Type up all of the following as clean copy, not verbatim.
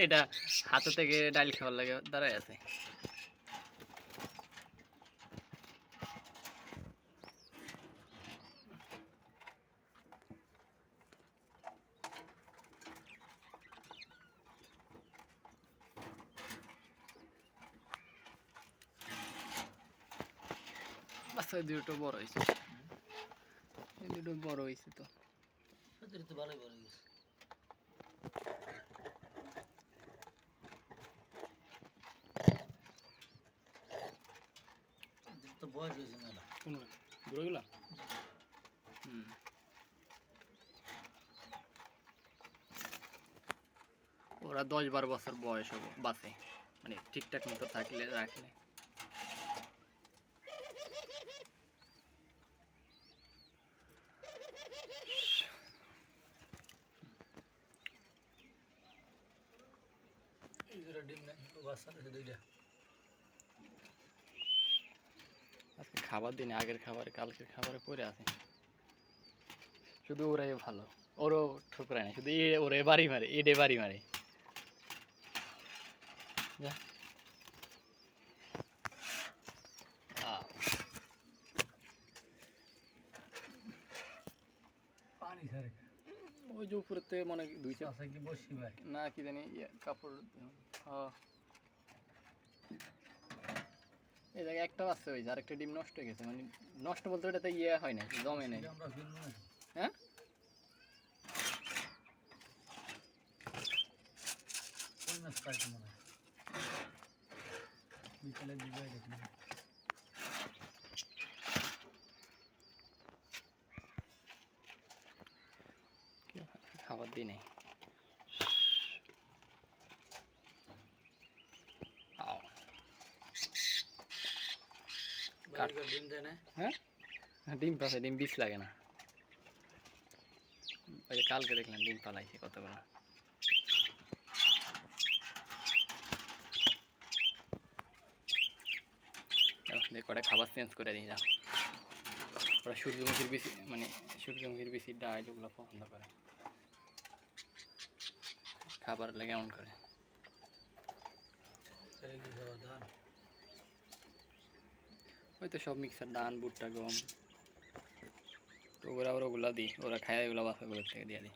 এটা হাতে থেকে ডাল খাওয়ার লাগে দাঁড়ায় আছে। আচ্ছা দুটো বড় হয়েছে, এই দুটো বড় হয়েছে তো ভালোই বড় হয়েছে। তো বয়স হয়েছে মেলা বুড়োগুলা। ওরা 10-12 বছর বয়স হবে বাঁচে, মানে ঠিকঠাক মতো থাকলে রাখলে। আজকে খাবার দিনে আগের খাবারে কালকের খাবারে পরে আছে, শুধু ওরাই ভালো, ওরও ঠুকরায় না, শুধু ওরে বাড়ি মারে, এডে বাড়ি মারে। পানি ছাড়ে ওই যে উপরেতে মনে দুইটা আছে কি বসি ভাই না কি জানি কাপড়। এই জায়গায় একটা বাচ্চা হয়েছে, আরেকটা ডিম নষ্ট হয়ে গেছে, মানে নষ্ট বলতে ওটাতে হয় না, জমে নেই। হ্যাঁ বিকেলে দিবে দেখুন খাবার দিই নাই। ডিম দেয় না? হ্যাঁ ডিম পাশে ডিম বিষ লাগে না। ওই যে কালকে দেখলাম ডিম পালাইছে কতগুলো। কটা খাবার চেঞ্জ করে দিই, যাও ওরা সূর্যমুখীর বেশি, মানে সূর্যমুখীর বেশি ডাল ওগুলো পছন্দ করে, খাবার লাগে এমন করে। ওই তো সব মিক্সার ধান ভুট্টা গম, তো ওরা আবার ওগুলা দিই, ওরা খায় ওগুলো বাচ্চাগুলোর থেকে দিয়ে দিই।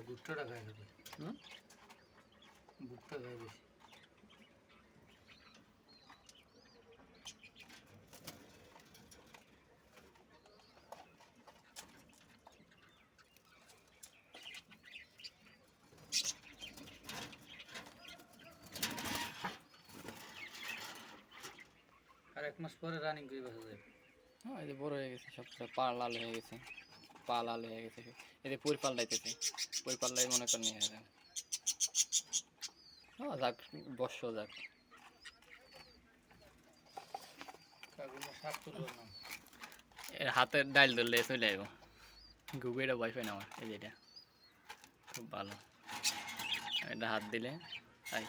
ভুট্টা খায় ভুট্টা খায় বেশি। আর 1 মাস পরে রানিং করে বসা যায়। হ্যাঁ এই যে বড় হয়ে গেছে, সব পা লাল হয়ে গেছে, পা লাল হয়ে গেছে, এতে পুর পাল্টাইতেছে, পুর পাল্টাই মনে করেন নিয়ে যাবে। হ্যাঁ যাক বর্ষ যাক। এর হাতের ডাইল ধরলে চলে যাবো, গুগিটা ভয় পাই না আমার, এই যে এটা খুব ভালো, এটা হাত দিলে তাই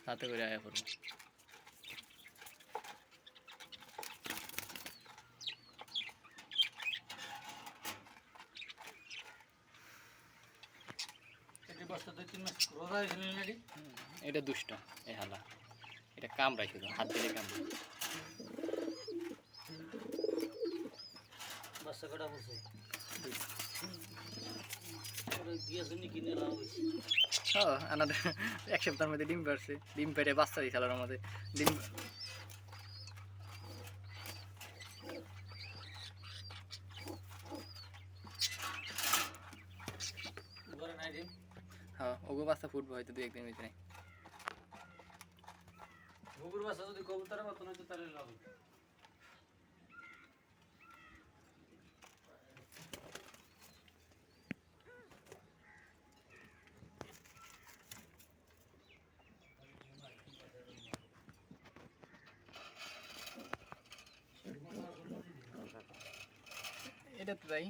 হাতে করে আয়া পড়বো। এটা দুষ্ট, এই হালা এটা কামড়াই, শুধু হাত দিলে কামড়াই। বাচ্চা কটা বলছে দিয়েছেন কিনে লাভ হয়েছে। হ্যাঁ আমাদের 1 সপ্তাহের মধ্যে ডিম পারছে, ডিম পেটে বাচ্চা দিয়েছে আলোর মধ্যে ডিম। হ্যাঁ ওগো বাচ্চা ফুটবো হয়তো 2-1 দিনের ভিতরে। ঘুঘুর বাচ্চা যদি কবুতরের মতন হইতো তাহলে লাভ হতো। এটা তো তাই